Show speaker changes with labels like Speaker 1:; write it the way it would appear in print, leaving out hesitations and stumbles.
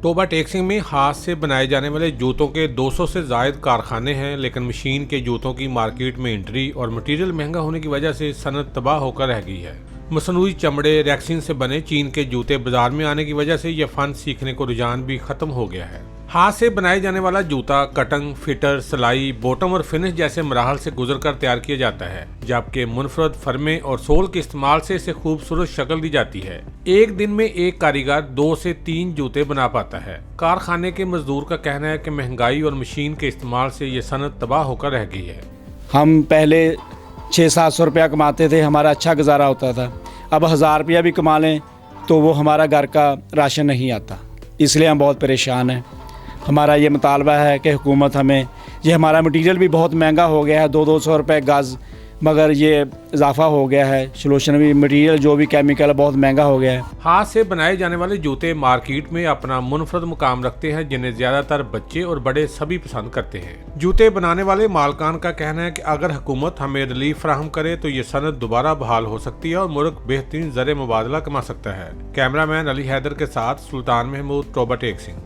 Speaker 1: Toba take Singh में हाथ से बनाए जाने वाले जूतों के 200 से जायद कारखाने हैं, लेकिन मशीन के जूतों की मार्केट में एंट्री और मटेरियल महंगा होने की वजह से सनत तबाह होकर रह गई है। मसनूई चमड़े रेक्सिन से बने चीन के जूते बाजार में आने की वजह से यह फन सीखने को रुझान भी खत्म हो गया है। हाथ से बनाए जाने वाला जूता कटंग, फिटर, सिलाई, बॉटम और फिनिश जैसे मराहल से गुजरकर तैयार किया जाता है, जबकि मुनफरद फरमे और सोल के इस्तेमाल से इसे खूबसूरत शक्ल दी जाती है। एक दिन में एक कारीगर 2 से 3 जूते बना पाता है। कारखाने के मजदूर का कहना है कि महंगाई और मशीन के इस्तेमाल से ये सनत तबाह होकर रह गई है।
Speaker 2: हम पहले 600-700 रुपया कमाते थे, हमारा अच्छा गुजारा होता था। अब 1000 रुपया भी कमा लें तो वो हमारा घर का राशन नहीं आता, इसलिए हम बहुत परेशान हैं। हमारा ये मुतालबा है कि हुकूमत हमें, ये हमारा मटीरियल भी बहुत महंगा हो गया है, 200 रुपये गज़, मगर ये इजाफा हो गया है। सोल्यूशन भी, मटीरियल जो भी केमिकल बहुत महंगा हो गया है।
Speaker 1: हाथ से बनाए जाने वाले जूते मार्केट में अपना मुनफरद मुकाम रखते हैं, जिन्हें ज्यादातर बच्चे और बड़े सभी पसंद करते हैं। जूते बनाने वाले मालकान का कहना है कि अगर हुकूमत हमें रिलीफ फराहम करे तो ये सनत दोबारा बहाल हो सकती है और मुल्क बेहतरीन ज़र मुबादला कमा सकता है। कैमरामैन अली हैदर के साथ सुल्तान महमूद, टोबा टेक सिंह।